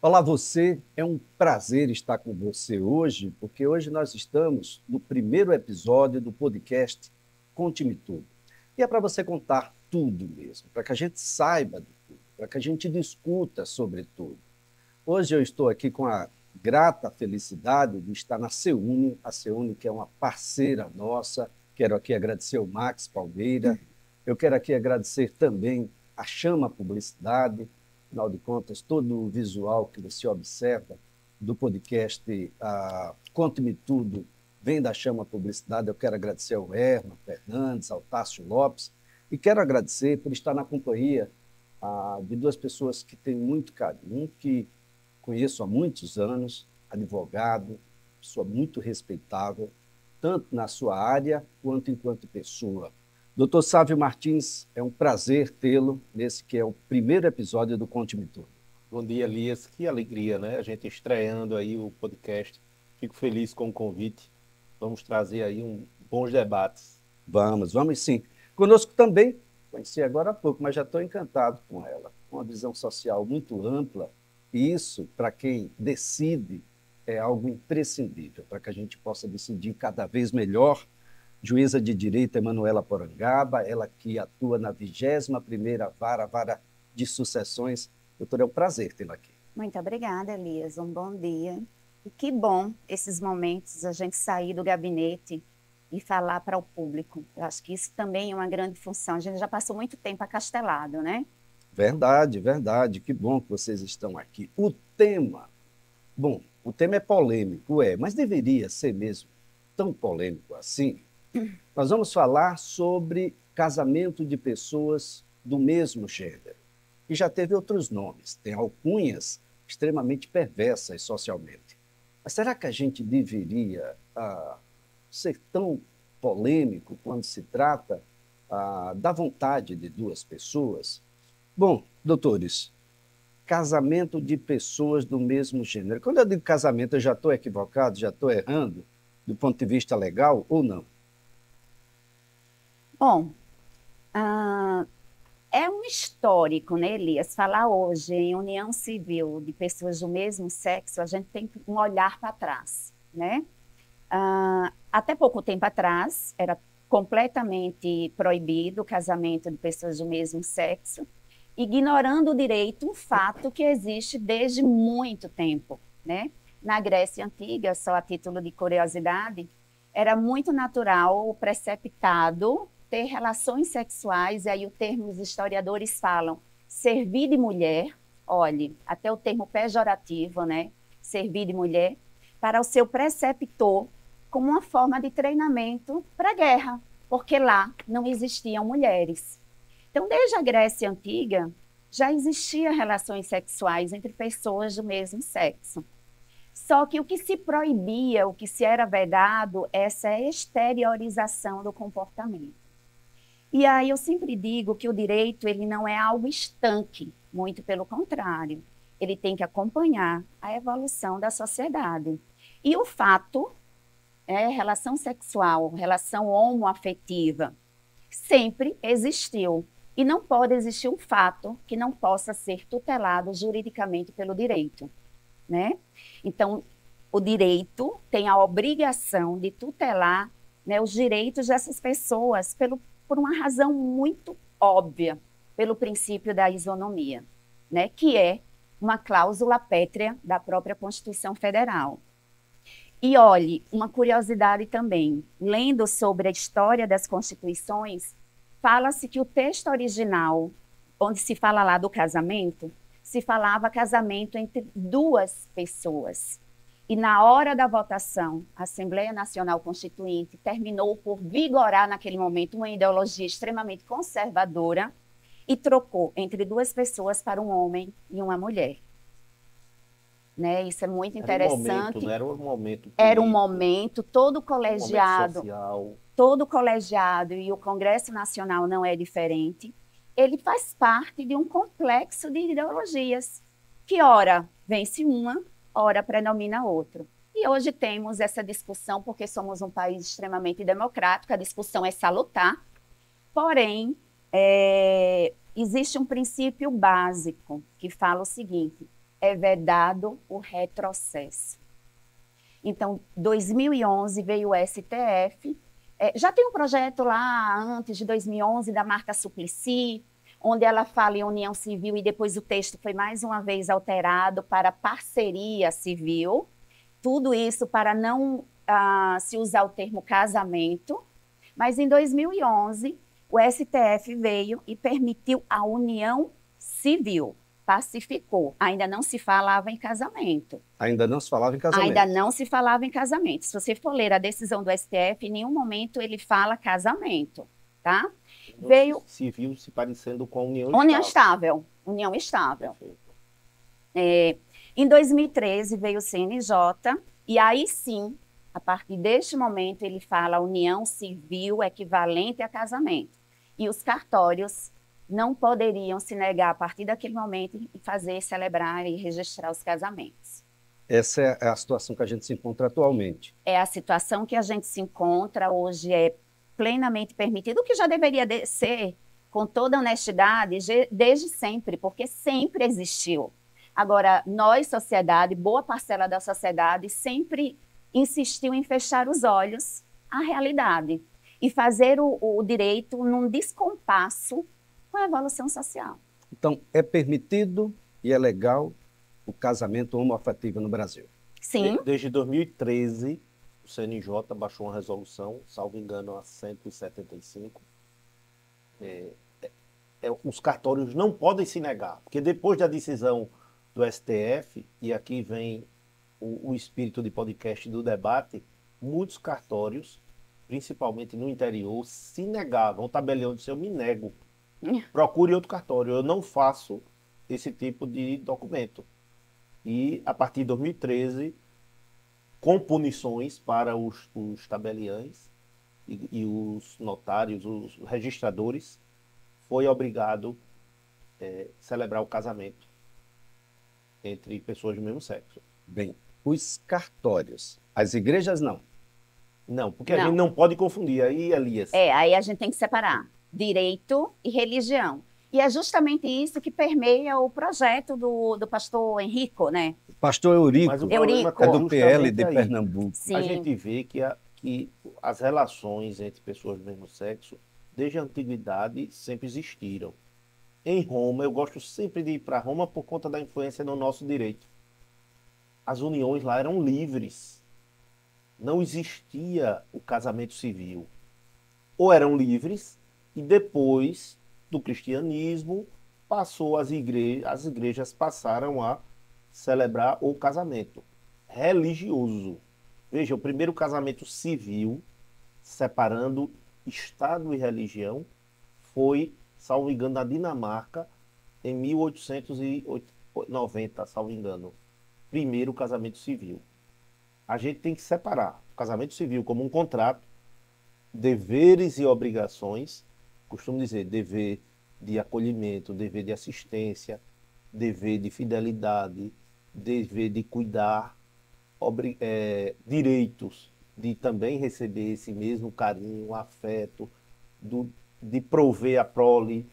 Olá, você. É um prazer estar com você hoje, porque hoje nós estamos no primeiro episódio do podcast Conte-me Tudo. E é para você contar tudo mesmo, para que a gente saiba de tudo, para que a gente discuta sobre tudo. Hoje eu estou aqui com a grata felicidade de estar na Seune, a Seune que é uma parceira nossa. Quero aqui agradecer o Max Palmeira. Eu quero aqui agradecer também a Chama Publicidade. Afinal de contas, todo o visual que você observa do podcast Conte-me Tudo vem da Chama Publicidade. Eu quero agradecer ao Herman Fernandes, ao Tássio Lopes, e quero agradecer por estar na companhia de duas pessoas que têm muito carinho. Um que conheço há muitos anos, advogado, pessoa muito respeitável, tanto na sua área quanto enquanto pessoa. Doutor Sávio Martins, é um prazer tê-lo nesse que é o primeiro episódio do Conte-me Tudo. Bom dia, Elias. Que alegria, né? A gente estreando aí o podcast. Fico feliz com o convite. Vamos trazer aí bons debates. Vamos sim. Conosco também, conheci agora há pouco, mas já estou encantado com ela. Uma visão social muito ampla, e isso, para quem decide, é algo imprescindível, para que a gente possa decidir cada vez melhor. Juíza de Direito Emanuela Porangaba, ela que atua na 21ª Vara de Sucessões. Doutora, é um prazer tê-la aqui. Muito obrigada, Elias. Um bom dia. E que bom esses momentos, a gente sair do gabinete e falar para o público. Eu acho que isso também é uma grande função. A gente já passou muito tempo acastelado, né? Verdade, verdade. Que bom que vocês estão aqui. O tema é polêmico, mas deveria ser mesmo tão polêmico assim? Nós vamos falar sobre casamento de pessoas do mesmo gênero, que já teve outros nomes, tem alcunhas extremamente perversas socialmente. Mas será que a gente deveria ser tão polêmico quando se trata da vontade de duas pessoas? Bom, doutores, casamento de pessoas do mesmo gênero. Quando eu digo casamento, eu já estou equivocado, já estou errando do ponto de vista legal ou não? Bom, é um histórico, né, Elias? Falar hoje em união civil de pessoas do mesmo sexo, a gente tem um olhar para trás, né? Até pouco tempo atrás, era completamente proibido o casamento de pessoas do mesmo sexo, ignorando o direito, um fato que existe desde muito tempo, né? Na Grécia Antiga, só a título de curiosidade, era muito natural o preceptado ter relações sexuais, e aí o termo os historiadores falam, servir de mulher, olhe, até o termo pejorativo, né? Servir de mulher, para o seu preceptor, como uma forma de treinamento para a guerra, porque lá não existiam mulheres. Então, desde a Grécia Antiga, já existiam relações sexuais entre pessoas do mesmo sexo. Só que o que se proibia, o que se era vedado, essa exteriorização do comportamento. E aí eu sempre digo que o direito ele não é algo estanque, muito pelo contrário. Ele tem que acompanhar a evolução da sociedade. E o fato, relação sexual, relação homoafetiva, sempre existiu. E não pode existir um fato que não possa ser tutelado juridicamente pelo direito, né? Então, o direito tem a obrigação de tutelar, né, os direitos dessas pessoas por uma razão muito óbvia, pelo princípio da isonomia, né, que é uma cláusula pétrea da própria Constituição Federal. E olhe, uma curiosidade também, lendo sobre a história das constituições, fala-se que o texto original, onde se fala lá do casamento, se falava casamento entre duas pessoas. E na hora da votação, a Assembleia Nacional Constituinte terminou por vigorar naquele momento uma ideologia extremamente conservadora e trocou entre duas pessoas para um homem e uma mulher. Né? Isso é muito interessante. Era um momento, era um momento, todo colegiado, todo colegiado, e o Congresso Nacional não é diferente, ele faz parte de um complexo de ideologias, que ora vence uma, ora predomina outra. E hoje temos essa discussão, porque somos um país extremamente democrático, a discussão é salutar, porém, existe um princípio básico que fala o seguinte: é vedado o retrocesso. Então, 2011 veio o STF, já tem um projeto lá antes de 2011 da Marta Suplicy, onde ela fala em união civil e depois o texto foi mais uma vez alterado para parceria civil, tudo isso para não se usar o termo casamento, mas em 2011 o STF veio e permitiu a união civil, pacificou. Ainda não se falava em casamento. Ainda não se falava em casamento. Ainda não se falava em casamento. Se você for ler a decisão do STF, em nenhum momento ele fala casamento, tá? Veio civil se parecendo com a união estável. União estável. Em 2013 veio o CNJ e aí sim, a partir deste momento ele fala união civil equivalente a casamento. E os cartórios não poderiam se negar a partir daquele momento e fazer, celebrar e registrar os casamentos. Essa é a situação que a gente se encontra atualmente. É a situação que a gente se encontra hoje, é plenamente permitido, o que já deveria ser, com toda honestidade, desde sempre, porque sempre existiu. Agora, nós, sociedade, boa parcela da sociedade, sempre insistiu em fechar os olhos à realidade e fazer o direito num descompasso com a evolução social. Então, é permitido e é legal o casamento homoafetivo no Brasil? Sim. Desde 2013, o CNJ baixou uma resolução, salvo engano, a 175. Os cartórios não podem se negar, porque depois da decisão do STF, e aqui vem o espírito de podcast do debate, muitos cartórios, principalmente no interior, se negavam. O tabelião disse: eu me nego. Procure outro cartório, eu não faço esse tipo de documento. E, a partir de 2013, com punições para os tabeliães e os notários, os registradores, foi obrigado a celebrar o casamento entre pessoas do mesmo sexo. Bem, os cartórios, as igrejas não. Não, porque a gente não pode confundir. Aí, Elias... aí a gente tem que separar direito e religião. E é justamente isso que permeia o projeto do pastor Henrico, né? Pastor Eurico. Mas o problema é do PL de Pernambuco. Sim. A gente vê que as relações entre pessoas do mesmo sexo, desde a antiguidade, sempre existiram. Em Roma, eu gosto sempre de ir para Roma por conta da influência no nosso direito. As uniões lá eram livres. Não existia o casamento civil. Ou eram livres, e depois do cristianismo, as igrejas passaram a celebrar o casamento religioso. Veja, o primeiro casamento civil, separando Estado e religião, foi, salvo engano, na Dinamarca, em 1890, salvo engano. Primeiro casamento civil. A gente tem que separar o casamento civil como um contrato, deveres e obrigações. Costumo dizer dever de acolhimento, dever de assistência, dever de fidelidade, dever de cuidar, direitos de também receber esse mesmo carinho, afeto, de prover a prole.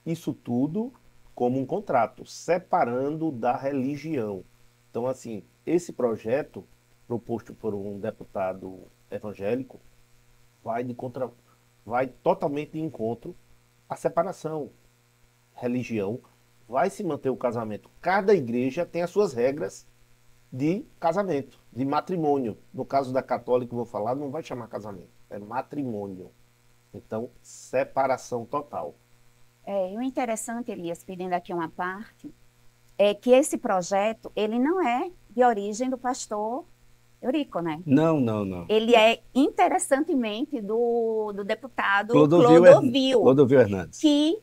Isso tudo como um contrato, separando da religião. Então, assim, esse projeto, proposto por um deputado evangélico, vai totalmente de encontro à separação. Religião, vai se manter o casamento. Cada igreja tem as suas regras de casamento, de matrimônio. No caso da católica, vou falar, não vai chamar casamento, é matrimônio. Então, separação total. E o interessante, Elias, pedindo aqui uma parte, é que esse projeto, ele não é de origem do pastor Eurico, né? Não. Ele é, interessantemente, do deputado Clodovil Hernandes. Que,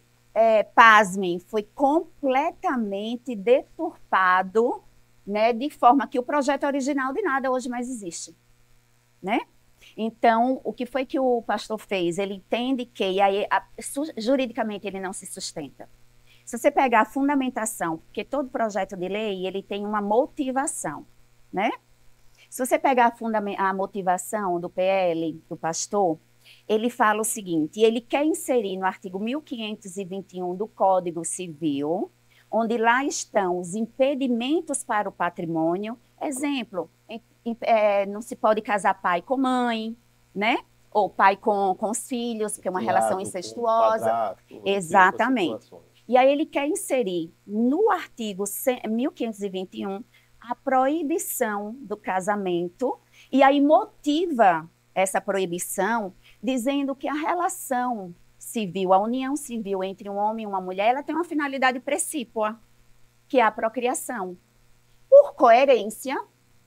pasmem, foi completamente deturpado, né, de forma que o projeto original de nada hoje mais existe, né? Então, o que foi que o pastor fez? Ele entende que, e aí, juridicamente, ele não se sustenta. Se você pegar a fundamentação, porque todo projeto de lei, ele tem uma motivação, né? Se você pegar a motivação do PL, do pastor, ele fala o seguinte: ele quer inserir no artigo 1521 do Código Civil, onde lá estão os impedimentos para o patrimônio. Exemplo, não se pode casar pai com mãe, né? Ou pai com os filhos, porque é uma relação incestuosa. Padrasto, exatamente. E aí ele quer inserir no artigo 1521 a proibição do casamento, e aí motiva essa proibição dizendo que a relação civil, a união civil entre um homem e uma mulher, ela tem uma finalidade precípua, que é a procriação. Por coerência,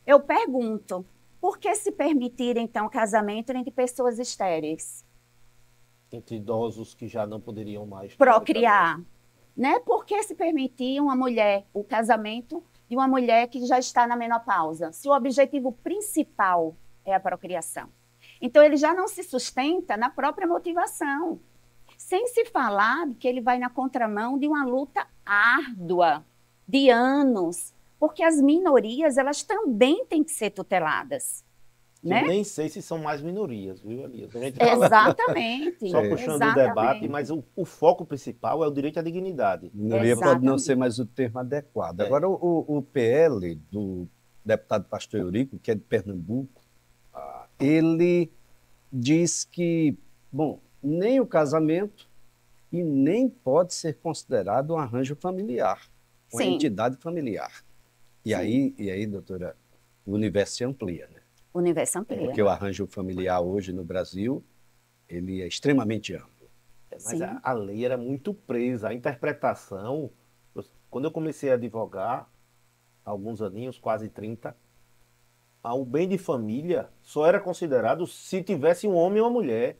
eu pergunto, por que se permitir, então, casamento entre pessoas estéreis? Entre idosos que já não poderiam mais procriar, né? Por que se permitir uma mulher, o casamento de uma mulher que já está na menopausa, se o objetivo principal é a procriação? Então, ele já não se sustenta na própria motivação. Sem se falar que ele vai na contramão de uma luta árdua, de anos, porque as minorias, elas também têm que ser tuteladas. Né? Eu nem sei se são mais minorias, viu, Elias? Exatamente. Só puxando o debate, mas o foco principal é o direito à dignidade. Minoria pode não ser mais o termo adequado. Agora, o PL do deputado Pastor Eurico, que é de Pernambuco, ele diz que, bom, nem o casamento e nem pode ser considerado um arranjo familiar, uma entidade familiar. E aí, doutora, o universo se amplia, né? O universo amplia. Porque o arranjo familiar hoje no Brasil, ele é extremamente amplo. Mas a lei era muito presa, a interpretação. Quando eu comecei a advogar, há alguns aninhos, quase 30, o bem de família só era considerado se tivesse um homem e uma mulher.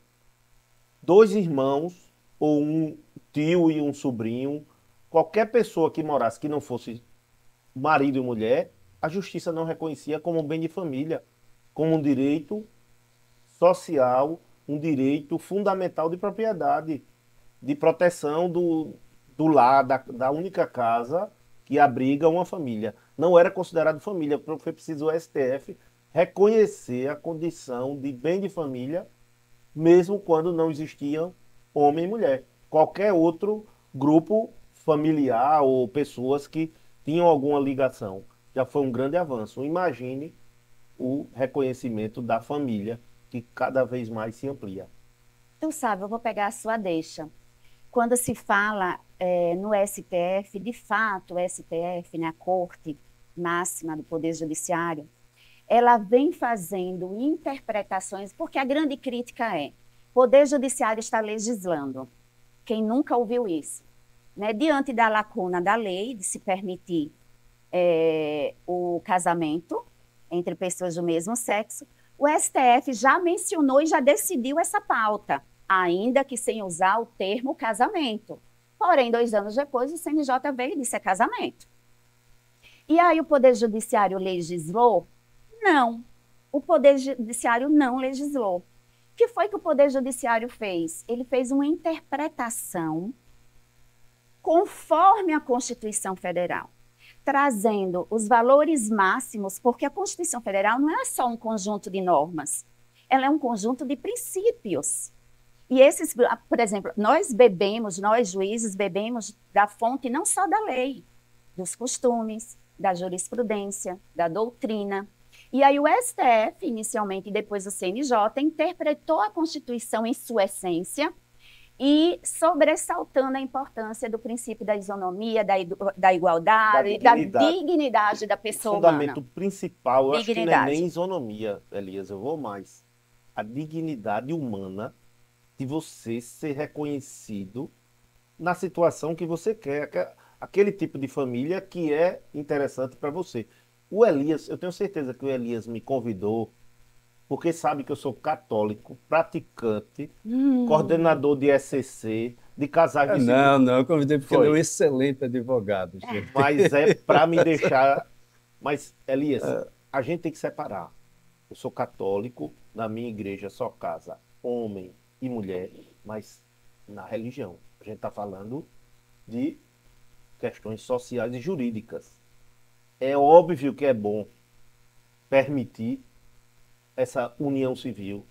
2 irmãos, ou um tio e um sobrinho, qualquer pessoa que morasse que não fosse marido e mulher, a justiça não reconhecia como bem de família, como um direito social, um direito fundamental de propriedade, de proteção do lar, da única casa que abriga uma família. Não era considerado família, porque foi preciso o STF reconhecer a condição de bem de família, mesmo quando não existiam homem e mulher. Qualquer outro grupo familiar ou pessoas que tinham alguma ligação. Já foi um grande avanço. Imagine o reconhecimento da família, que cada vez mais se amplia. Tu sabe, eu vou pegar a sua deixa. Quando se fala no STF, de fato, o STF, né, a Corte Máxima do Poder Judiciário, ela vem fazendo interpretações, porque a grande crítica é: o Poder Judiciário está legislando. Quem nunca ouviu isso? Né? Diante da lacuna da lei de se permitir o casamento entre pessoas do mesmo sexo, o STF já mencionou e já decidiu essa pauta, ainda que sem usar o termo casamento. Porém, 2 anos depois, o CNJ veio e disse é casamento. E aí o Poder Judiciário legislou? Não. O Poder Judiciário não legislou. O que foi que o Poder Judiciário fez? Ele fez uma interpretação conforme a Constituição Federal, trazendo os valores máximos, porque a Constituição Federal não é só um conjunto de normas, ela é um conjunto de princípios. E esses, por exemplo, nós juízes, bebemos da fonte não só da lei, dos costumes, da jurisprudência, da doutrina. E aí o STF, inicialmente, e depois o CNJ, interpretou a Constituição em sua essência e sobressaltando a importância do princípio da isonomia, da igualdade, da dignidade da pessoa humana. O fundamento principal, eu acho que não é nem isonomia, Elias, eu vou mais. A dignidade humana de você ser reconhecido na situação que você quer, aquele tipo de família que é interessante para você. O Elias, eu tenho certeza que o Elias me convidou porque sabe que eu sou católico, praticante, coordenador de ECC, de casais de Não, eu convidei porque ele é um excelente advogado. Gente. Mas é para me deixar... Mas, Elias, a gente tem que separar. Eu sou católico, na minha igreja só casa homem e mulher, mas na religião. A gente está falando de questões sociais e jurídicas. É óbvio que é bom permitir essa união civil,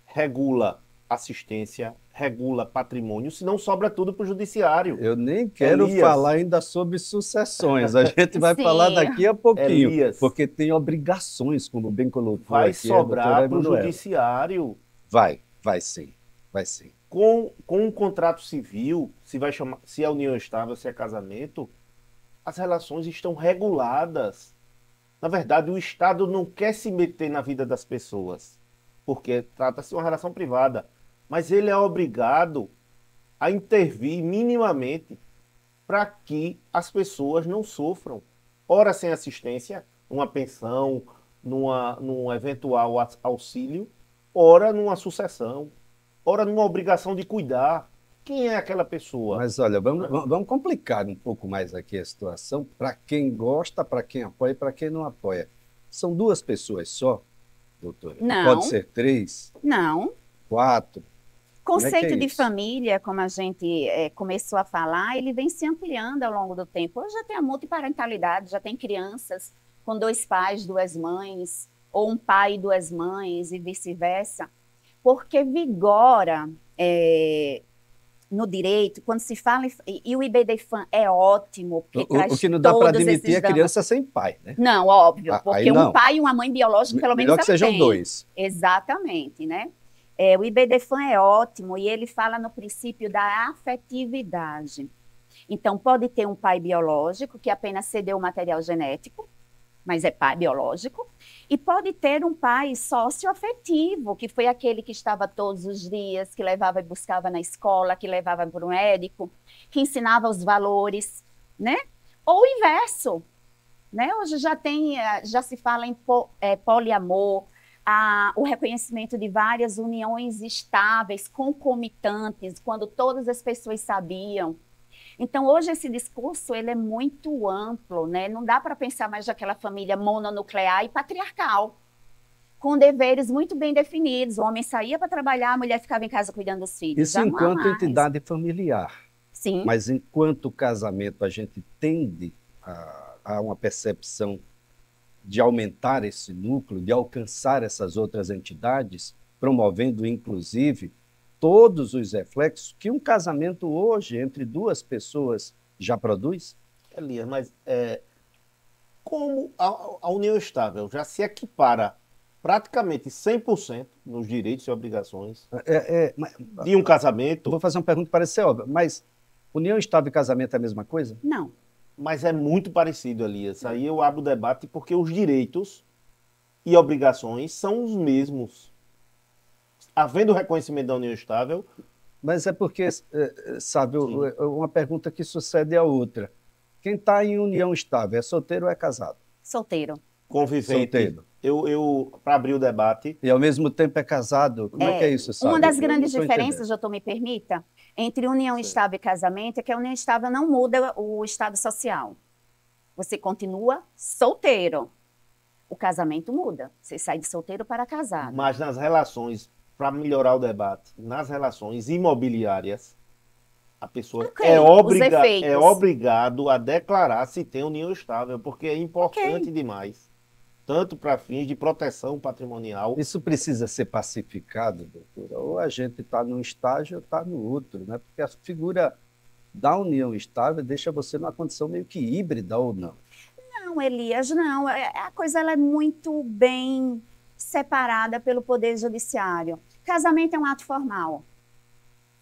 regula assistência, regula patrimônio, senão sobra tudo para o judiciário. Eu nem quero Elias. falar ainda sobre sucessões. A gente vai Sim. falar daqui a pouquinho, Elias. porque tem obrigações, como bem colocou Vai aqui a doutora sobrar para o Emanuela. judiciário. Vai sim, vai sim. Com um contrato civil, se é união estável, se é casamento, as relações estão reguladas. Na verdade, o Estado não quer se meter na vida das pessoas, porque trata-se de uma relação privada. Mas ele é obrigado a intervir minimamente para que as pessoas não sofram. Ora sem assistência, numa pensão, num eventual auxílio, ora numa sucessão, ora numa obrigação de cuidar. Quem é aquela pessoa? Mas olha, vamos complicar um pouco mais aqui a situação para quem gosta, para quem apoia e para quem não apoia. São 2 pessoas só, doutora? Não. Pode ser 3, Não. 4. Conceito de isso? família, como a gente começou a falar, ele vem se ampliando ao longo do tempo. Hoje já tem a multiparentalidade, já tem crianças com 2 pais, 2 mães, ou um pai e 2 mães, e vice-versa. Porque vigora no direito, quando se fala, e o IBDFAM é ótimo, porque traz O que não dá para todos admitir esses é criança sem pai, né? Não, óbvio, Aí porque não. um pai e uma mãe biológica, pelo menos Melhor que ela sejam tem. 2. Exatamente, né? O IBDFAM é ótimo e ele fala no princípio da afetividade. Então, pode ter um pai biológico que apenas cedeu o material genético, mas é pai biológico, e pode ter um pai socioafetivo, que foi aquele que estava todos os dias, que levava e buscava na escola, que levava para o médico, que ensinava os valores, né? Ou o inverso, né? Hoje já se fala em poliamor, o reconhecimento de várias uniões estáveis, concomitantes, quando todas as pessoas sabiam. Então, hoje esse discurso ele é muito amplo, né? Não dá para pensar mais daquela família mononuclear e patriarcal, com deveres muito bem definidos. O homem saía para trabalhar, a mulher ficava em casa cuidando dos filhos. Isso Já não há enquanto mais. entidade familiar. Sim. Mas enquanto casamento, a gente tende a uma percepção de aumentar esse núcleo, de alcançar essas outras entidades, promovendo, inclusive, todos os reflexos que um casamento hoje, entre 2 pessoas, já produz? Elias, mas como a união estável já se equipara praticamente 100% nos direitos e obrigações de um Eu casamento, vou fazer uma pergunta que parece ser óbvia, mas união estável e casamento é a mesma coisa? Não. mas é muito parecido, Elias. Aí eu abro o debate porque os direitos e obrigações são os mesmos. Havendo reconhecimento da união estável... Mas é porque, sabe, Sim. uma pergunta que sucede a outra. Quem está em união estável é solteiro ou é casado? Solteiro. Convivente. Solteiro. Para abrir o debate... E ao mesmo tempo é casado? Como é que é isso, sabe? Uma das Eu grandes não tô diferenças, entendendo. doutor, me permita, entre união estável e casamento é que a união estável não muda o estado social. Você continua solteiro. O casamento muda. Você sai de solteiro para casado. Mas nas relações, para melhorar o debate, nas relações imobiliárias, a pessoa Ok, é os efeitos. obrigado a declarar se tem união estável, porque é importante Ok. demais. Tanto para fins de proteção patrimonial. Isso precisa ser pacificado, doutora? Ou a gente está num estágio ou está no outro, né? Porque a figura da união estável deixa você numa condição meio que híbrida ou não. Não, Elias, não. A coisa ela é muito bem separada pelo Poder Judiciário. Casamento é um ato formal,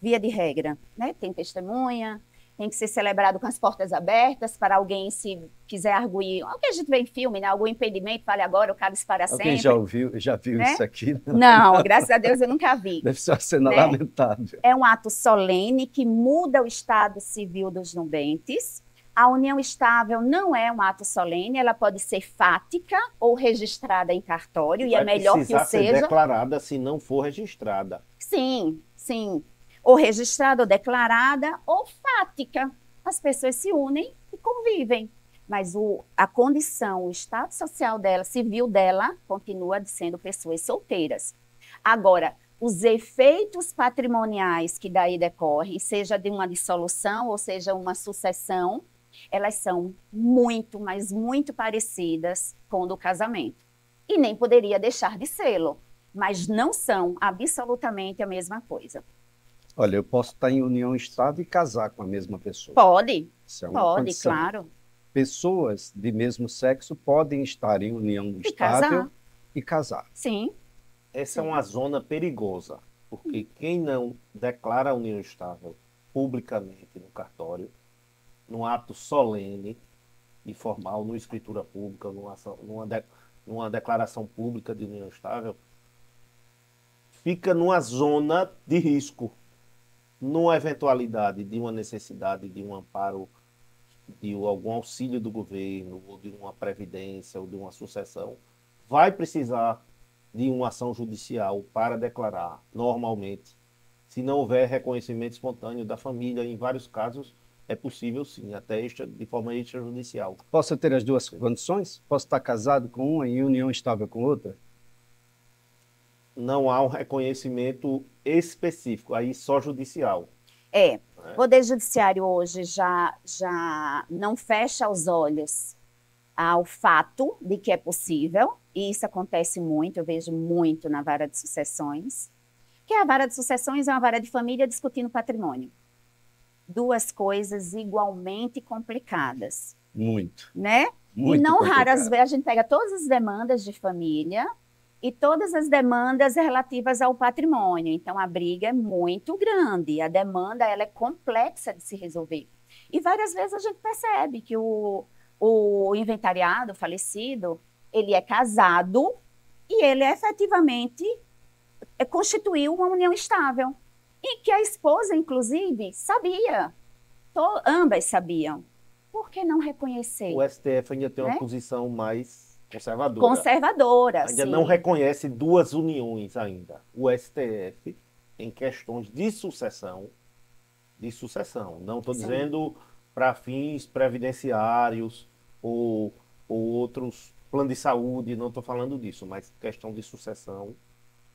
via de regra, né? Tem testemunha, tem que ser celebrado com as portas abertas para alguém, se quiser arguir. O que a gente vê em filme, né? Algum impedimento, fale agora, o cálice para Alguém sempre. já viu né? isso aqui? Não, graças a Deus eu nunca vi. Deve ser uma cena Né? lamentável. É um ato solene que muda o estado civil dos nubentes. A união estável não é um ato solene, ela pode ser fática ou registrada em cartório, e é melhor que o precisar ser seja. declarada se não for registrada. Sim, sim. Ou registrada, ou declarada, ou fática. As pessoas se unem e convivem. Mas a condição, o estado social dela, civil dela, continua sendo pessoas solteiras. Agora, os efeitos patrimoniais que daí decorrem, seja de uma dissolução ou seja uma sucessão, elas são muito, mas muito parecidas com o do casamento. E nem poderia deixar de sê-lo, mas não são absolutamente a mesma coisa. Olha, eu posso estar em união estável e casar com a mesma pessoa. Pode, Isso é uma pode, condição. claro. Pessoas de mesmo sexo podem estar em união E estável casar. e casar. Sim, Essa é uma zona perigosa, porque quem não declara a união estável publicamente no cartório, num ato solene e formal, numa escritura pública, numa declaração pública de união estável, fica numa zona de risco. Numa eventualidade de uma necessidade de um amparo, de algum auxílio do governo, ou de uma previdência, ou de uma sucessão, vai precisar de uma ação judicial para declarar normalmente. Se não houver reconhecimento espontâneo da família, em vários casos, é possível sim, até de forma extrajudicial. Posso ter as duas condições? Posso estar casado com uma e em união estável com outra? Não há um reconhecimento específico, aí só judicial. O Poder Judiciário hoje já não fecha os olhos ao fato de que é possível, e isso acontece muito, eu vejo muito na vara de sucessões, que a vara de sucessões é uma vara de família discutindo patrimônio. Duas coisas igualmente complicadas, Muito. né? Muito E não complicado. raras vezes a gente pega todas as demandas de família e todas as demandas relativas ao patrimônio. Então, a briga é muito grande, a demanda ela é complexa de se resolver. E várias vezes a gente percebe que o inventariado, o falecido, ele é casado e ele efetivamente constituiu uma união estável. E que a esposa, inclusive, sabia. Ambas sabiam. Por que não reconhecer? O STF ainda tem uma Né? posição mais conservadora. Conservadora, Ainda sim. não reconhece duas uniões ainda. O STF, em questões de sucessão, não estou Sim. dizendo para fins previdenciários ou outros planos de saúde, não estou falando disso, mas questão de sucessão,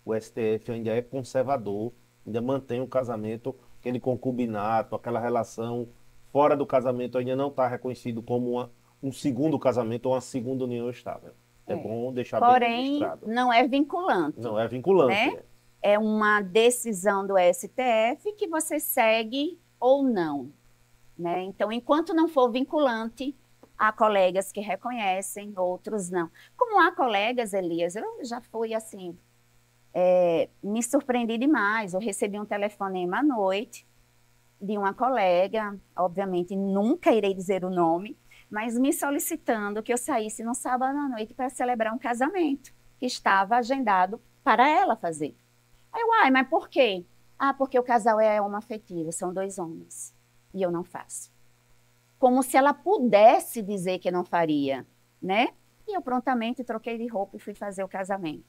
o STF ainda é conservador, ainda mantém o casamento, aquele concubinato, aquela relação fora do casamento ainda não está reconhecido como um segundo casamento ou uma segunda união estável. É bom deixar bem Porém, registrado. não é vinculante. Não é vinculante. Né? É uma decisão do STF que você segue ou não. Né? Então, enquanto não for vinculante, há colegas que reconhecem, outros não. Como há colegas, Elias, eu já fui assim, me surpreendi demais. Eu recebi um telefonema à noite de uma colega, obviamente nunca irei dizer o nome, mas me solicitando que eu saísse no sábado à noite para celebrar um casamento que estava agendado para ela fazer. Aí eu, mas por quê? Porque o casal é homoafetivo, são dois homens, e eu não faço. Como se ela pudesse dizer que não faria, né? E eu prontamente troquei de roupa e fui fazer o casamento.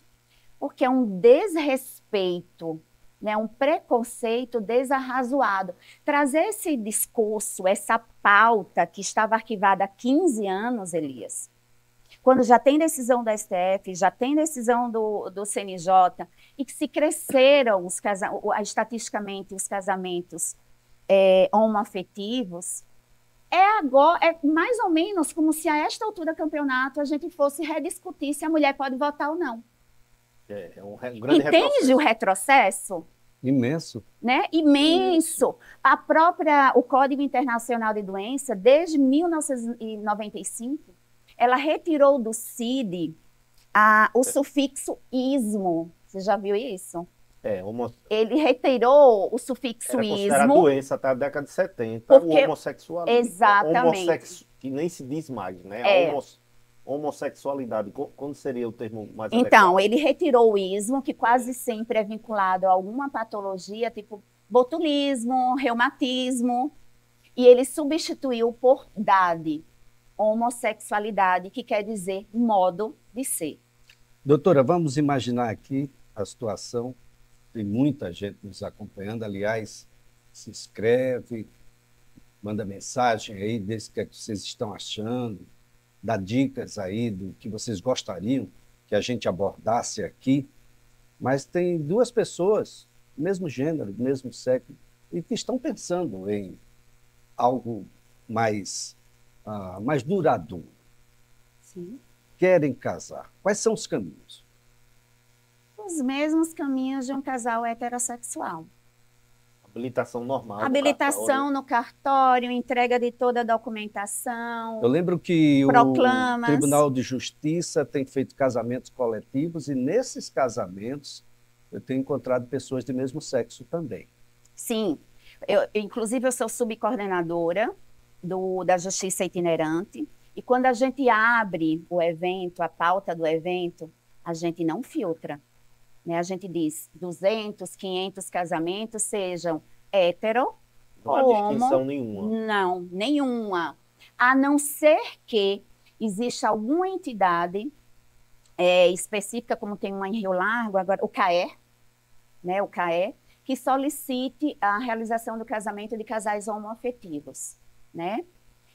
Porque é um desrespeito, né, um preconceito desarrazoado. Trazer esse discurso, essa pauta que estava arquivada há 15 anos, Elias, quando já tem decisão da STF, já tem decisão do CNJ, e que se cresceram estatisticamente os casamentos homoafetivos, agora, é mais ou menos como se a esta altura do campeonato a gente fosse rediscutir se a mulher pode votar ou não. É um grande Entende retrocesso. o retrocesso? Imenso. Né? Imenso. O Código Internacional de Doença, desde 1995, ela retirou do CID o sufixo ismo. Você já viu isso? Ele retirou o sufixo era considerado ismo. doença até a década de 70. Porque- O homossexualismo. Exatamente. Que nem se diz mais, né? Homossexualidade. Quando seria o termo mais Então, adequado? ele retirou o ismo, que quase sempre é vinculado a alguma patologia, tipo botulismo, reumatismo, e ele substituiu por dade, homossexualidade, que quer dizer modo de ser. Doutora, vamos imaginar aqui a situação. Tem muita gente nos acompanhando. Aliás, se inscreve, manda mensagem aí, diz o que vocês estão achando, dá dicas aí do que vocês gostariam que a gente abordasse aqui. Mas tem duas pessoas, do mesmo gênero, do mesmo sexo, e que estão pensando em algo mais duradouro. Sim. Querem casar. Quais são os caminhos? Os mesmos caminhos de um casal heterossexual. Habilitação normal. no Habilitação cartório. no cartório, entrega de toda a documentação, Eu lembro que o proclamas. Tribunal de Justiça tem feito casamentos coletivos e nesses casamentos eu tenho encontrado pessoas de mesmo sexo também. Sim, inclusive eu sou subcoordenadora da Justiça Itinerante, e quando a gente abre o evento, a pauta do evento, a gente não filtra, né? A gente diz 200, 500 casamentos, sejam hétero Não há ou distinção homo, nenhuma. não, nenhuma, a não ser que exista alguma entidade específica, como tem uma em Rio Largo, agora o CAER, né, o CAE, que solicite a realização do casamento de casais homoafetivos, né?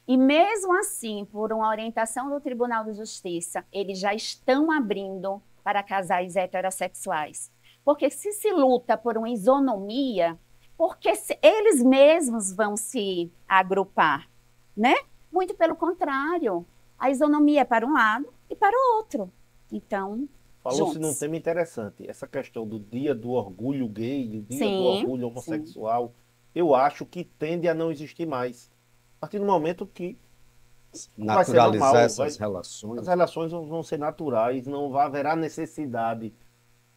E mesmo assim, por uma orientação do Tribunal de Justiça, eles já estão abrindo para casais heterossexuais. Porque se luta por uma isonomia, porque eles mesmos vão se agrupar, né? Muito pelo contrário, a isonomia é para um lado e para o outro. Então, Falou-se num juntos. tema interessante, essa questão do dia do orgulho gay, o dia do Sim, orgulho homossexual, eu acho que tende a não existir mais. A partir do momento que vai ser Naturalizar normal, essas relações. as relações vão ser naturais, não haverá necessidade.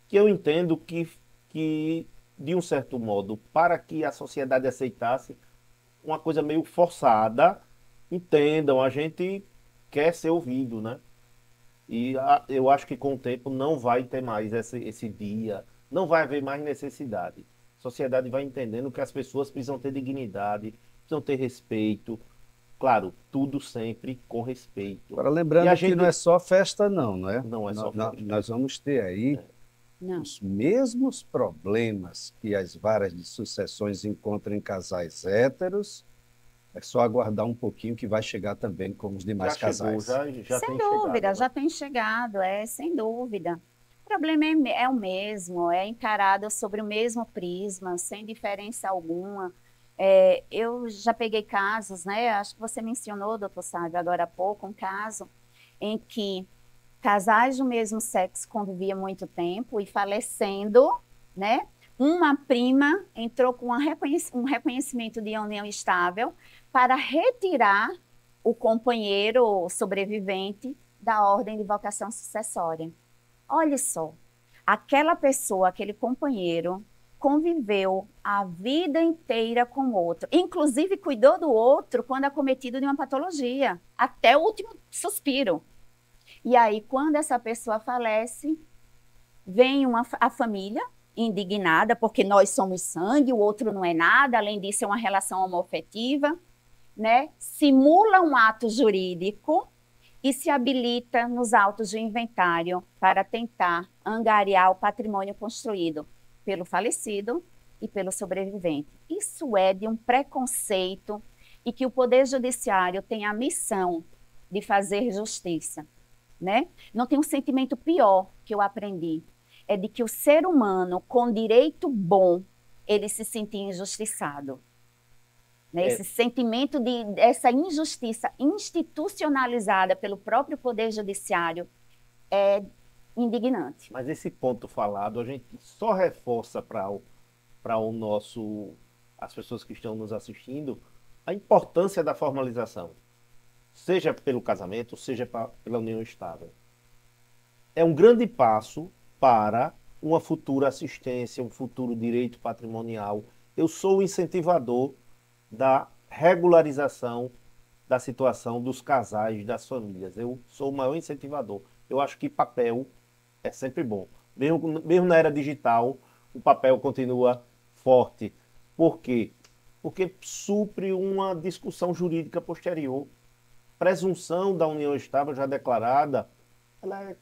Que eu entendo que, de um certo modo, para que a sociedade aceitasse uma coisa meio forçada, entendam, a gente quer ser ouvido, né? E eu acho que com o tempo não vai ter mais esse dia, não vai haver mais necessidade. A sociedade vai entendendo que as pessoas precisam ter dignidade, precisam ter respeito. Claro, tudo sempre com respeito. Agora, E lembrando a que gente não é só festa, não, não é? não é só festa. Nós vamos ter aí não. os mesmos problemas que as varas de sucessões encontram em casais héteros. É só aguardar um pouquinho que vai chegar também com os demais Já chegou, casais. já Sem tem dúvida, chegado, já né? tem chegado, sem dúvida. O problema é o mesmo, é encarado sobre o mesmo prisma, sem diferença alguma. Eu já peguei casos, né? Acho que você mencionou, doutor Sábio, agora há pouco, um caso em que casais do mesmo sexo conviviam muito tempo e falecendo, né? Uma prima entrou com um reconhecimento de união estável para retirar o companheiro sobrevivente da ordem de vocação sucessória. Olha só, aquela pessoa, aquele companheiro, conviveu a vida inteira com o outro, inclusive cuidou do outro quando acometido de uma patologia, até o último suspiro. E aí, quando essa pessoa falece, vem a família indignada, porque nós somos sangue, o outro não é nada, além disso é uma relação homoafetiva, né? Simula um ato jurídico e se habilita nos autos de inventário para tentar angariar o patrimônio construído pelo falecido e pelo sobrevivente. Isso é de um preconceito e que o Poder Judiciário tem a missão de fazer justiça, né? Não tem um sentimento pior que eu aprendi, é de que o ser humano com direito bom, ele se sentia injustiçado. Né? Esse sentimento essa injustiça institucionalizada pelo próprio Poder Judiciário é indignante. Mas esse ponto falado, a gente só reforça para o nosso, as pessoas que estão nos assistindo, a importância da formalização, seja pelo casamento, seja pela união estável. É um grande passo para uma futura assistência, um futuro direito patrimonial. Eu sou o incentivador da regularização da situação dos casais, das famílias. Eu sou o maior incentivador. Eu acho que papel é sempre bom. Mesmo na era digital, o papel continua forte. Por quê? Porque supre uma discussão jurídica posterior. Presunção da união estável já declarada, ela é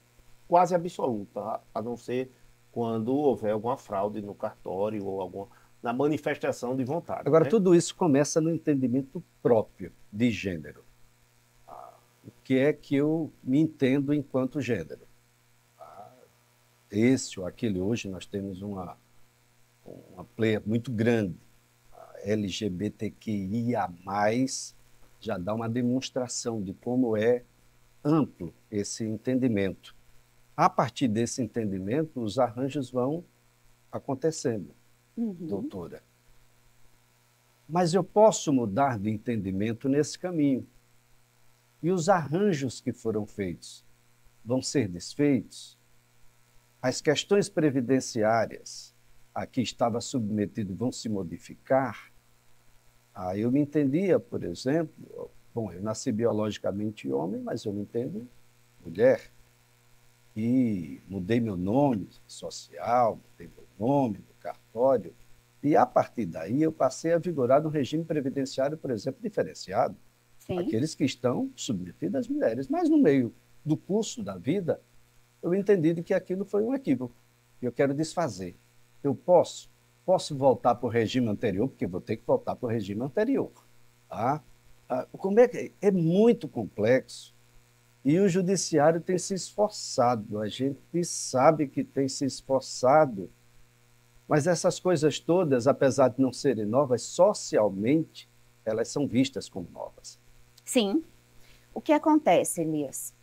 quase absoluta, a não ser quando houver alguma fraude no cartório ou na manifestação de vontade. Agora, né? tudo isso começa no entendimento próprio de gênero. O que é que eu me entendo enquanto gênero? Esse ou aquele, hoje nós temos uma player muito grande. A LGBTQIA+, já dá uma demonstração de como é amplo esse entendimento. A partir desse entendimento, os arranjos vão acontecendo, doutora. Mas eu posso mudar de entendimento nesse caminho. E os arranjos que foram feitos vão ser desfeitos? As questões previdenciárias a que estava submetido vão se modificar? Eu me entendia, por exemplo, bom, eu nasci biologicamente homem, mas eu me entendo mulher. E mudei meu nome social, mudei meu nome no cartório, e a partir daí eu passei a vigorar no regime previdenciário, por exemplo, diferenciado. Sim. Aqueles que estão submetidos às mulheres. Mas no meio do curso da vida, eu entendi de que aquilo foi um equívoco. E eu quero desfazer. Eu posso voltar para o regime anterior, porque vou ter que voltar para o regime anterior. Tá? Como é que é muito complexo. E o judiciário tem se esforçado, a gente sabe que tem se esforçado, mas essas coisas todas, apesar de não serem novas, socialmente, elas são vistas como novas. Sim. O que acontece, Elias?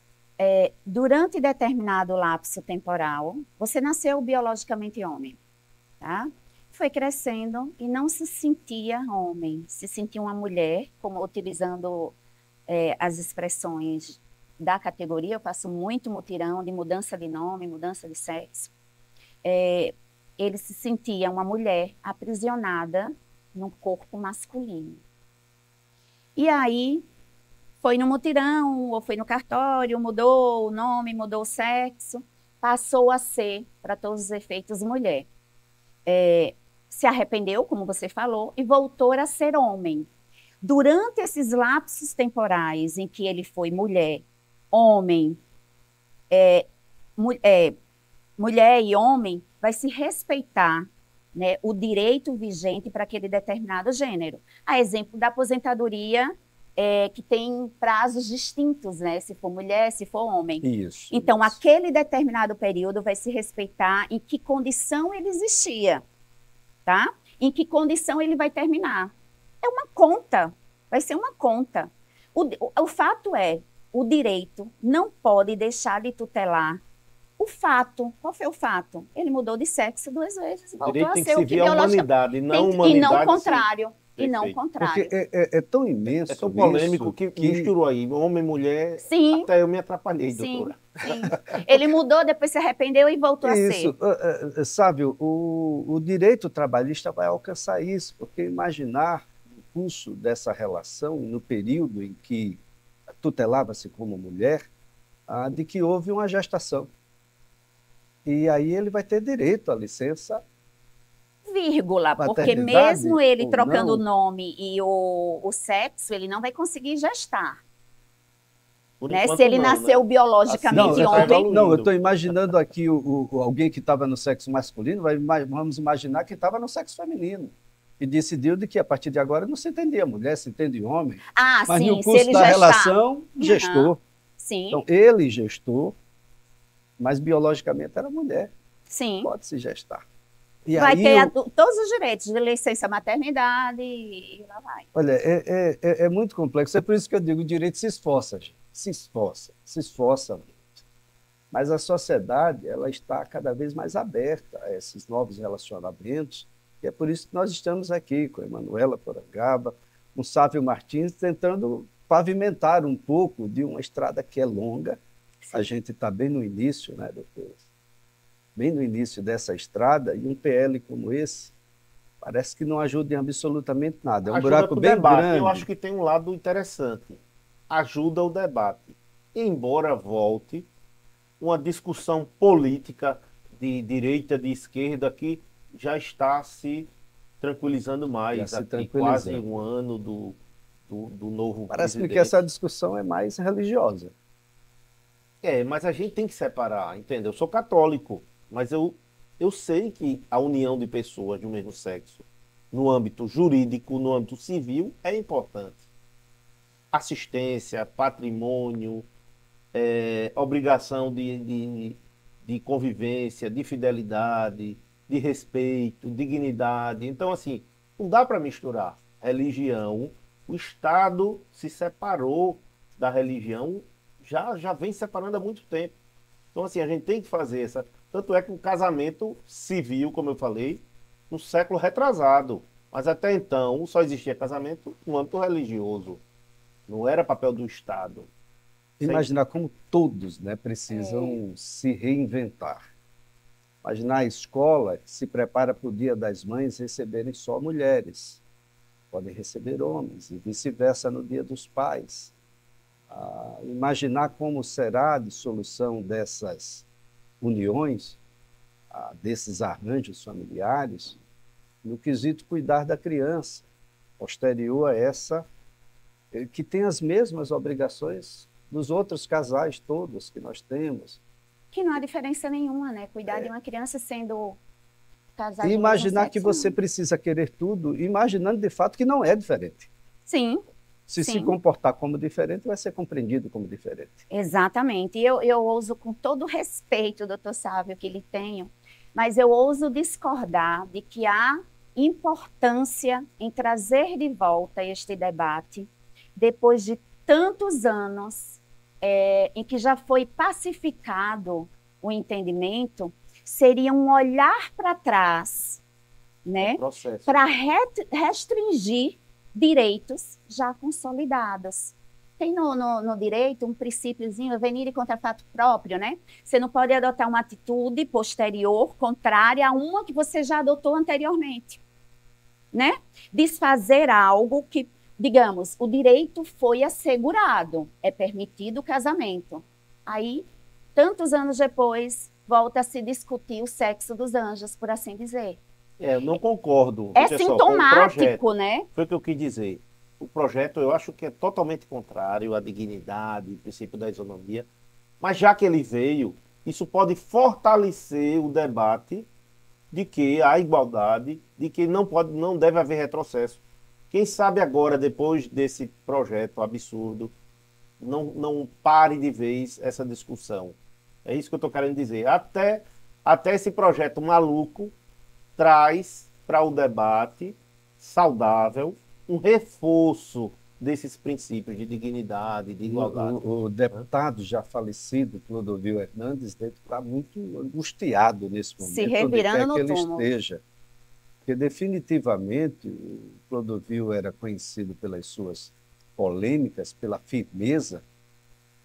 Durante determinado lapso temporal, você nasceu biologicamente homem, tá? Foi crescendo e não se sentia homem, se sentia uma mulher, como utilizando as expressões da categoria, eu faço muito mutirão de mudança de nome, mudança de sexo. Ele se sentia uma mulher aprisionada num corpo masculino. E aí, foi no mutirão, ou foi no cartório, mudou o nome, mudou o sexo, passou a ser, para todos os efeitos, mulher. Se arrependeu, como você falou, e voltou a ser homem. Durante esses lapsos temporais em que ele foi mulher, homem, mulher e homem, vai se respeitar, né, o direito vigente para aquele determinado gênero. A exemplo da aposentadoria, que tem prazos distintos, né, se for mulher, se for homem. Isso. Então, aquele determinado período vai se respeitar em que condição ele existia, tá? Em que condição ele vai terminar. É uma conta, vai ser uma conta. O fato é, o direito não pode deixar de tutelar o fato. Qual foi o fato? Ele mudou de sexo 2 vezes, voltou a ser o que a humanidade, não humanidade. E não o contrário. E não o Perfeito. contrário. Porque é tão imenso. É tão polêmico que misturou aí, homem e mulher. Sim. Até eu me atrapalhei, Sim, doutora. sim. Ele mudou, depois se arrependeu e voltou a ser. Sabe, o direito trabalhista vai alcançar isso, porque imaginar o curso dessa relação, no período em que tutelava-se como mulher, de que houve uma gestação. E aí ele vai ter direito à licença. Vírgula, porque mesmo ele trocando o nome e o sexo, ele não vai conseguir gestar. Né? Se ele nasceu biologicamente homem. Não, eu estou imaginando aqui alguém que estava no sexo masculino, vamos imaginar que estava no sexo feminino. E decidiu de que a partir de agora não se entendia mulher, se entende homem. Mas sim, no curso da relação, gestou. Sim. Então, ele gestou, mas biologicamente era mulher. Sim. Pode se gestar. E vai aí ter todos os direitos de licença maternidade e lá vai. Olha, é muito complexo. É por isso que eu digo, o direito se esforça, gente. Se esforça muito. Mas a sociedade, ela está cada vez mais aberta a esses novos relacionamentos, e é por isso que nós estamos aqui com a Emanuela Porangaba, com o Sávio Martins, tentando pavimentar um pouco de uma estrada que é longa. Sim. A gente está bem no início, né, doutora? Bem no início dessa estrada, e um PL como esse parece que não ajuda em absolutamente nada. É um buraco bem grande. Eu acho que tem um lado interessante. Ajuda o debate. Embora volte uma discussão política de direita, de esquerda, que já está se tranquilizando mais. Aqui, quase um ano do novo Parece-me que essa discussão é mais religiosa. Mas a gente tem que separar, entendeu? Eu sou católico, mas eu sei que a união de pessoas do mesmo sexo, no âmbito jurídico, no âmbito civil, é importante. Assistência, patrimônio, obrigação de convivência, de fidelidade, de respeito, dignidade. Então, assim, não dá para misturar religião. O Estado se separou da religião, já vem separando há muito tempo. Então, assim, a gente tem que fazer essa... Tanto é que o casamento civil, como eu falei, no século retrasado, Mas até então só existia casamento no âmbito religioso. Não era papel do Estado. Imaginar como todos, né, precisam se reinventar. Imaginar a escola que se prepara para o Dia das Mães receberem só mulheres. Podem receber homens e vice-versa no Dia dos Pais. Imaginar como será a dissolução dessas uniões, desses arranjos familiares, no quesito cuidar da criança, posterior a essa, que tem as mesmas obrigações dos outros casais todos que nós temos. Que não há diferença nenhuma, né? Cuidar de uma criança sendo casada. E imaginar que você precisa querer tudo, imaginando de fato que não é diferente. Sim. Se comportar como diferente, vai ser compreendido como diferente. Exatamente. Eu ouso, com todo o respeito, doutor Sávio, que lhe tenho, mas eu ouso discordar de que há importância em trazer de volta este debate, depois de tantos anos em que já foi pacificado o entendimento, seria um olhar para trás, né, para restringir direitos já consolidados. Tem no direito um princípiozinho, venire contra fato próprio, né? Você não pode adotar uma atitude posterior, contrária a uma que você já adotou anteriormente, né? Desfazer algo que, digamos, o direito foi assegurado, é permitido o casamento. Aí, tantos anos depois, volta a se discutir o sexo dos anjos, por assim dizer. Eu não concordo. É sintomático, né? Foi o que eu quis dizer. O projeto, eu acho que é totalmente contrário à dignidade, ao princípio da isonomia. Mas já que ele veio, isso pode fortalecer o debate de que há igualdade, de que não deve haver retrocesso. Quem sabe agora, depois desse projeto absurdo, não pare de vez essa discussão. É isso que eu estou querendo dizer. Até esse projeto maluco traz para o debate saudável um reforço desses princípios de dignidade, de igualdade. O deputado já falecido, Clodovil Hernandes, deve estar muito angustiado nesse momento. Se revirando onde quer que ele túmulo. esteja. Porque definitivamente o Clodovil era conhecido pelas suas polêmicas, pela firmeza,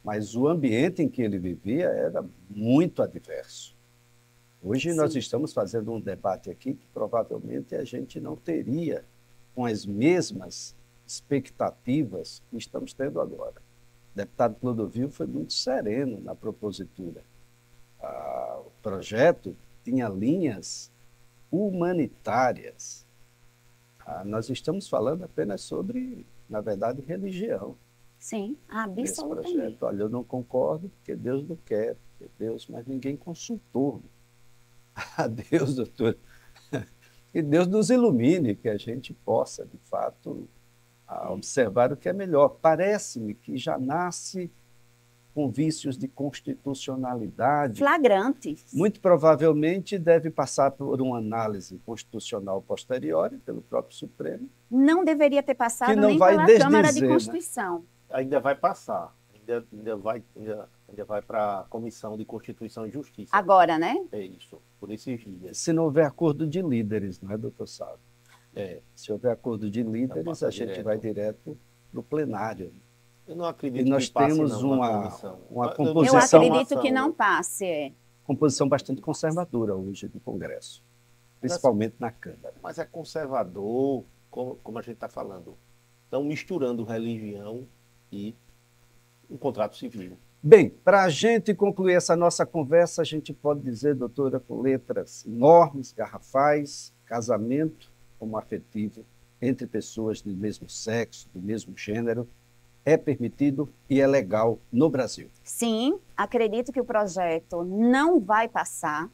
mas o ambiente em que ele vivia era muito adverso. Hoje nós estamos fazendo um debate aqui que provavelmente a gente não teria com as mesmas expectativas que estamos tendo agora. O deputado Clodovil foi muito sereno na propositura. O projeto tinha linhas humanitárias. Nós estamos falando apenas sobre, na verdade, religião. Sim, absolutamente. Esse projeto, olha, eu não concordo porque Deus não quer, mas ninguém consultou. A Deus, doutor, que Deus nos ilumine, que a gente possa, de fato, observar o que é melhor. Parece-me que já nasce com vícios de constitucionalidade. Flagrantes. Muito provavelmente deve passar por uma análise constitucional posterior pelo próprio Supremo. Não deveria ter passado nem pela Câmara de Constituição. Né? Ainda vai passar. Ainda vai para a Comissão de Constituição e Justiça. Agora, né? É isso, por esses dias. Se não houver acordo de líderes, não é, doutor Sávio? Se houver acordo de líderes, então, a gente vai direto para o plenário. Eu não acredito nós que passe, temos uma composição... Eu acredito que não passe. Composição bastante conservadora hoje do Congresso, principalmente na Câmara. Mas é conservador, como a gente está falando. Estão misturando religião e um contrato civil. Bem, para a gente concluir essa nossa conversa, a gente pode dizer, doutora, com letras enormes, garrafais, casamento homoafetivo entre pessoas do mesmo sexo, do mesmo gênero, é permitido e é legal no Brasil. Sim, acredito que o projeto não vai passar.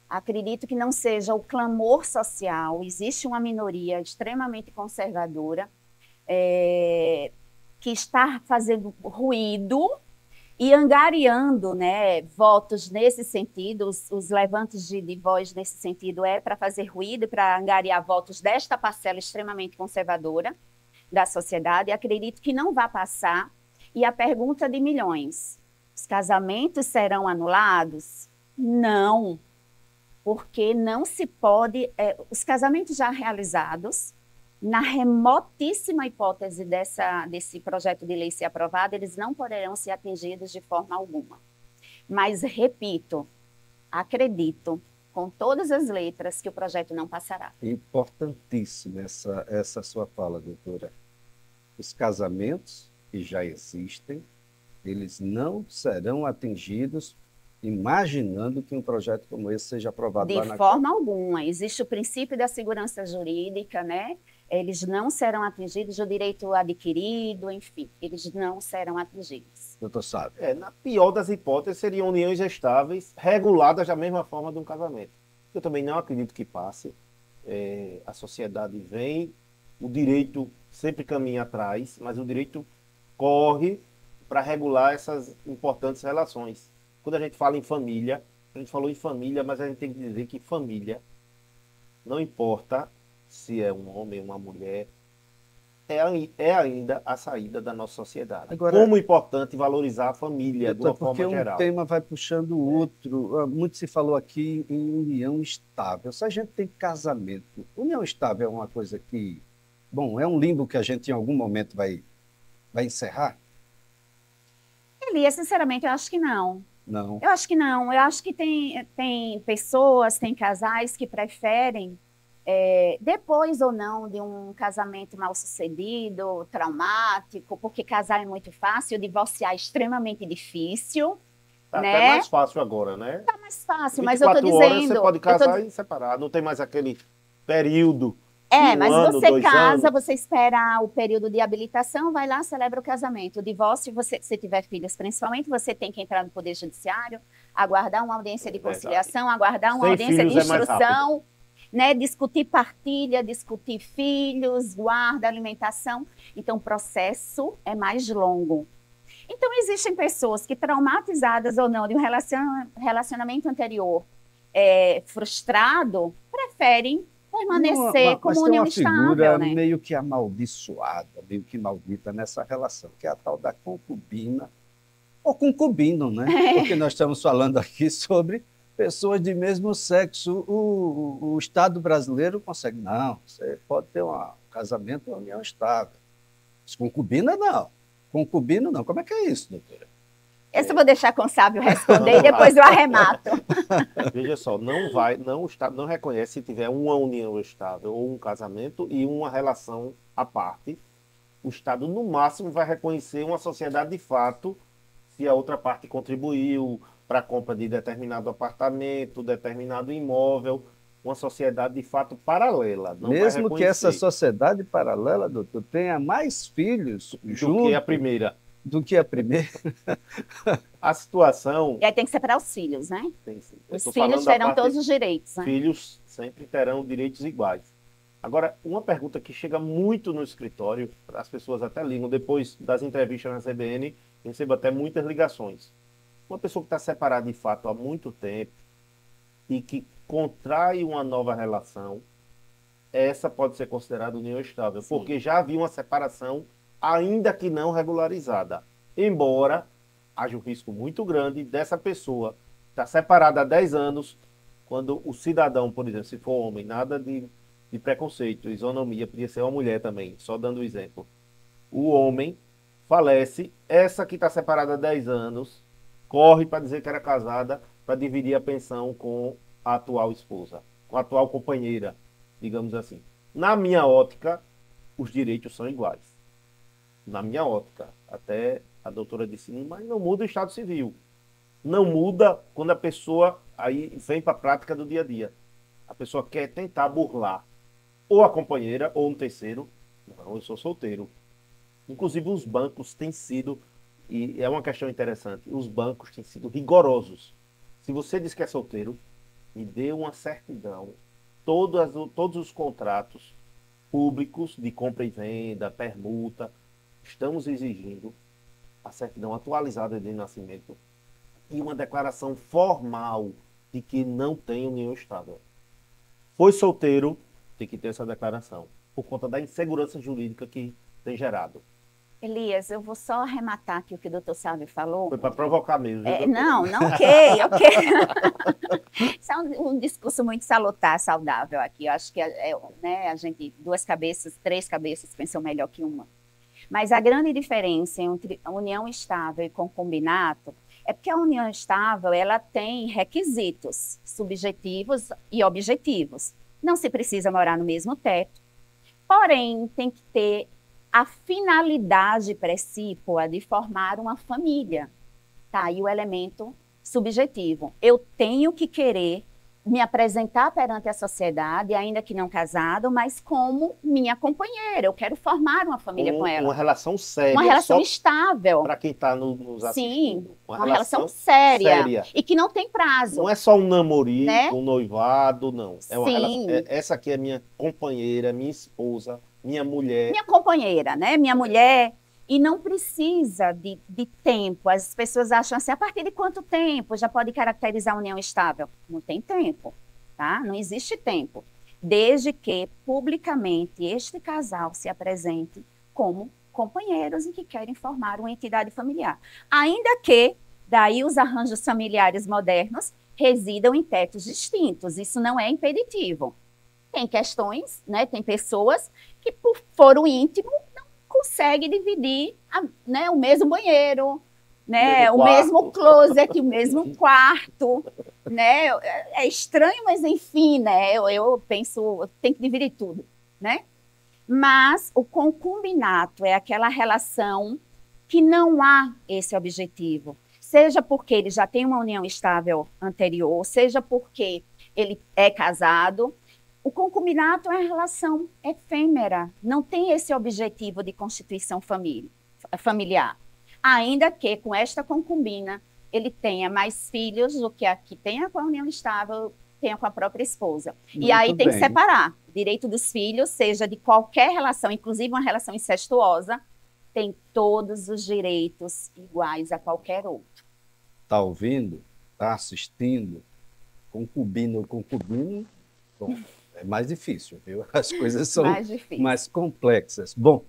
Acredito que não seja o clamor social. Existe uma minoria extremamente conservadora que está fazendo ruído e angariando, né, votos nesse sentido. Os levantes de voz nesse sentido para fazer ruído, para angariar votos desta parcela extremamente conservadora da sociedade. Acredito que não vai passar. E a pergunta de milhões: os casamentos serão anulados? Não, porque não se pode... os casamentos já realizados Na remotíssima hipótese desse projeto de lei ser aprovado, eles não poderão ser atingidos de forma alguma. Mas, repito, acredito, com todas as letras, que o projeto não passará. Importantíssima essa sua fala, doutora. Os casamentos que já existem, eles não serão atingidos imaginando que um projeto como esse seja aprovado lá na De forma alguma. Existe o princípio da segurança jurídica, né? Eles não serão atingidos, o direito adquirido, enfim, eles não serão atingidos. Doutor Sábio. Na pior das hipóteses, seriam uniões estáveis, reguladas da mesma forma de um casamento. Eu também não acredito que passe. A sociedade vem, o direito sempre caminha atrás, mas o direito corre para regular essas importantes relações. Quando a gente fala em família, a gente falou em família, mas a gente tem que dizer que família, não importa se é um homem ou uma mulher, é ainda a saída da nossa sociedade. Agora, como importante valorizar a família, de uma forma porque geral. um tema vai puxando o outro. Muito se falou aqui em união estável. Se a gente tem casamento, união estável é uma coisa que, bom, é um limbo que a gente em algum momento vai encerrar? Elias, sinceramente, eu acho que não. Não. Eu acho que não. Eu acho que tem pessoas, tem casais que preferem, depois ou não de um casamento mal sucedido, traumático, porque casar é muito fácil, divorciar é extremamente difícil. Tá né? até mais fácil agora, né? Tá mais fácil, mas eu tô 24 horas dizendo. você pode casar e separar, não tem mais aquele período. Mas ano, você 2 casa, anos. você espera o período de habilitação, vai lá, celebra o casamento. O divórcio, se tiver filhos principalmente, você tem que entrar no Poder Judiciário, aguardar uma audiência de conciliação, aguardar uma Sem audiência de filhos é mais instrução, né? Discutir partilha, discutir filhos, guarda, alimentação. Então, o processo é mais longo. Então, existem pessoas que, traumatizadas ou não de um relacionamento anterior frustrado, preferem permanecer como união estável. Mas tem uma figura né? meio que amaldiçoada, meio que maldita nessa relação, que é a tal da concubina, ou concubino, né? Porque nós estamos falando aqui sobre pessoas de mesmo sexo. O Estado brasileiro consegue, não, você pode ter um casamento ou união estável. Mas concubina, não. Concubino, não. Como é que é isso, doutora? Esse eu vou deixar com o Sábio responder e depois eu arremato. Veja só, o Estado não reconhece se tiver uma união estável ou um casamento e uma relação à parte. O Estado, no máximo, vai reconhecer uma sociedade de fato se a outra parte contribuiu para a compra de determinado apartamento, determinado imóvel, uma sociedade de fato paralela. Não Mesmo vai que essa sociedade paralela, doutor, tenha mais filhos do que a primeira. Do que a primeira. A situação... E aí tem que separar os filhos, né? Os filhos filhos terão todos os direitos. Né? Filhos sempre terão direitos iguais. Agora, uma pergunta que chega muito no escritório, as pessoas até ligam, depois das entrevistas na CBN, recebo até muitas ligações. Uma pessoa que está separada de fato há muito tempo e que contrai uma nova relação, essa pode ser considerada união estável, Sim. porque já havia uma separação, ainda que não regularizada. Embora haja um risco muito grande dessa pessoa estar separada há 10 anos, quando o cidadão, por exemplo, se for homem, nada de preconceito, isonomia, podia ser uma mulher também, só dando o exemplo. O homem falece, essa que está separada há 10 anos, corre para dizer que era casada, para dividir a pensão com a atual esposa, com a atual companheira, digamos assim. Na minha ótica, os direitos são iguais. Na minha ótica. Até a doutora disse, mas não muda o Estado Civil. Não muda quando a pessoa aí vem para a prática do dia a dia. A pessoa quer tentar burlar ou a companheira ou um terceiro. Não, eu sou solteiro. Inclusive os bancos têm sido, e é uma questão interessante, os bancos têm sido rigorosos. Se você diz que é solteiro, me dê uma certidão. Todos os contratos públicos de compra e venda, permuta, estamos exigindo a certidão atualizada de nascimento e uma declaração formal de que não tem união estável. Foi solteiro, tem que ter essa declaração, por conta da insegurança jurídica que tem gerado. Elias, eu vou só arrematar aqui o que o doutor Sábio falou. Foi para provocar mesmo. Não, ok. Isso é um discurso muito salutar, saudável aqui. Eu acho que né, a gente, duas cabeças, três cabeças pensam melhor que uma. Mas a grande diferença entre a união estável e concubinato é porque a união estável ela tem requisitos subjetivos e objetivos. Não se precisa morar no mesmo teto, porém tem que ter a finalidade precípua de formar uma família. Tá aí o elemento subjetivo. Eu tenho que querer me apresentar perante a sociedade, ainda que não casado, mas como minha companheira. Eu quero formar uma família com ela. Uma relação séria. Uma relação estável. Para quem está nos assistindo. Sim, uma relação séria. E que não tem prazo. Não é só um namorinho, né? um noivado, não. É uma Sim. relação, essa aqui é minha companheira, minha esposa, minha mulher. Minha companheira, né? Minha mulher. E não precisa de tempo. As pessoas acham assim, a partir de quanto tempo já pode caracterizar a união estável? Não tem tempo, tá? Não existe tempo. Desde que, publicamente, este casal se apresente como companheiros e que querem formar uma entidade familiar. Ainda que, daí os arranjos familiares modernos residam em tetos distintos. Isso não é impeditivo. Tem questões, né? Tem pessoas que, por foro íntimo, consegue dividir né, o mesmo banheiro, né, o mesmo closet, o mesmo quarto, né? É estranho, mas enfim, né? Eu penso, tem que dividir tudo, né? Mas o concubinato é aquela relação que não há esse objetivo, seja porque ele já tem uma união estável anterior, seja porque ele é casado. O concubinato é uma relação efêmera, não tem esse objetivo de constituição familiar. Ainda que com esta concubina ele tenha mais filhos do que a que tenha com a união estável, tenha com a própria esposa. Muito e aí tem bem. que separar. O direito dos filhos, seja de qualquer relação, inclusive uma relação incestuosa, tem todos os direitos iguais a qualquer outro. Está ouvindo? Está assistindo? Concubino ou concubino? Bom, é mais difícil, viu? As coisas são mais complexas. Bom,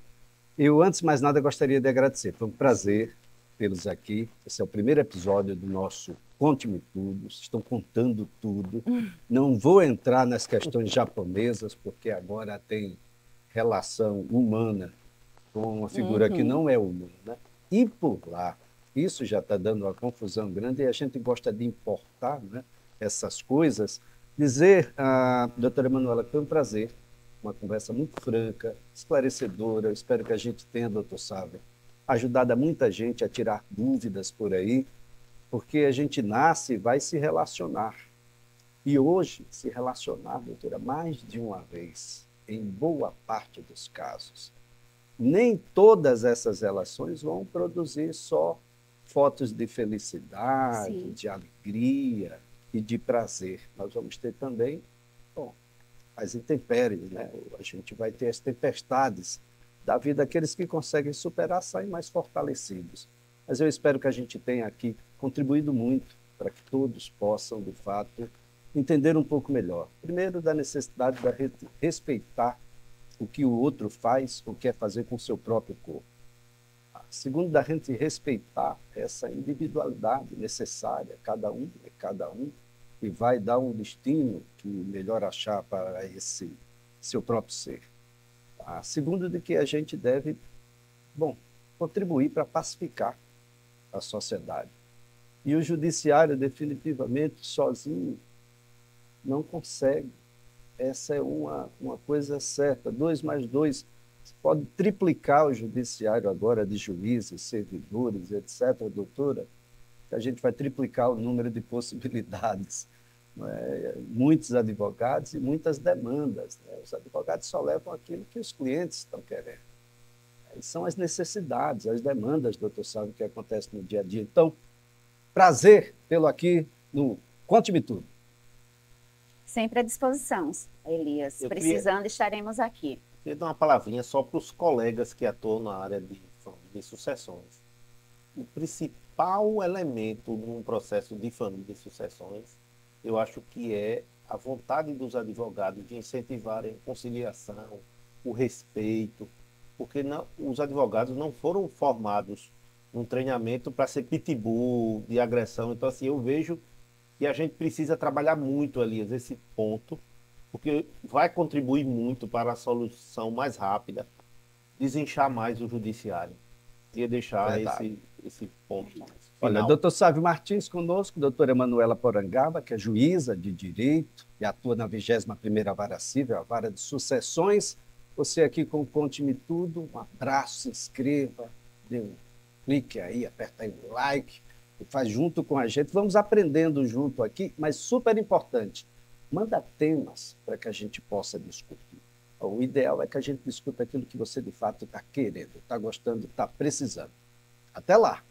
eu, antes de mais nada, gostaria de agradecer. Foi um prazer tê-los aqui. Esse é o primeiro episódio do nosso Conte-me Tudo. Vocês estão contando tudo. Não vou entrar nas questões japonesas, porque agora tem relação humana com uma figura que não é humana. E por lá, isso já está dando uma confusão grande e a gente gosta de importar, né, essas coisas. Dizer à doutora Emanuela que foi um prazer, uma conversa muito franca, esclarecedora. Eu espero que a gente tenha, doutor Sávio, ajudado a muita gente a tirar dúvidas por aí, porque a gente nasce e vai se relacionar. E hoje, se relacionar, doutora, mais de uma vez, em boa parte dos casos. Nem todas essas relações vão produzir só fotos de felicidade, Sim, de alegria e de prazer. Nós vamos ter também, bom, as intempéries, né? A gente vai ter as tempestades da vida. Aqueles que conseguem superar saem mais fortalecidos. Mas eu espero que a gente tenha aqui contribuído muito para que todos possam, de fato, entender um pouco melhor. Primeiro, da necessidade de respeitar o que o outro faz ou quer fazer com o seu próprio corpo. Segundo, da gente respeitar essa individualidade necessária, cada um é cada um, e vai dar um destino que melhor achar para esse seu próprio ser. Segundo, de que a gente deve, bom, contribuir para pacificar a sociedade. E o judiciário, definitivamente, sozinho, não consegue. Essa é uma coisa certa. 2 mais 2 pode triplicar o judiciário agora de juízes, servidores, etc., doutora, que a gente vai triplicar o número de possibilidades. Muitos advogados e muitas demandas. Né? Os advogados só levam aquilo que os clientes estão querendo. São as necessidades, as demandas, doutor Sávio, que acontecem no dia a dia. Então, prazer tê-lo aqui no Conte-me Tudo. Sempre à disposição, Elias. Precisando, estaremos aqui. Queria dar uma palavrinha só para os colegas que atuam na área de sucessões. O principal elemento num processo de família e sucessões, eu acho que é a vontade dos advogados de incentivarem a conciliação, o respeito, porque os advogados não foram formados num treinamento para ser pitbull, de agressão. Então, assim, eu vejo que que a gente precisa trabalhar muito, Elias, esse ponto, porque vai contribuir muito para a solução mais rápida, desinchar mais o judiciário. Ia deixar esse ponto final. Olha, doutor Sávio Martins conosco, doutora Emanuela Porangaba, que é juíza de direito e atua na 21ª Vara Civil, a Vara de Sucessões. Você aqui com o Conte-me Tudo, um abraço, se inscreva, dê um clique aí, aperta aí o like, e faz junto com a gente. Vamos aprendendo junto aqui, mas super importante, manda temas para que a gente possa discutir. O ideal é que a gente discuta aquilo que você de fato está querendo, está gostando, está precisando. Até lá!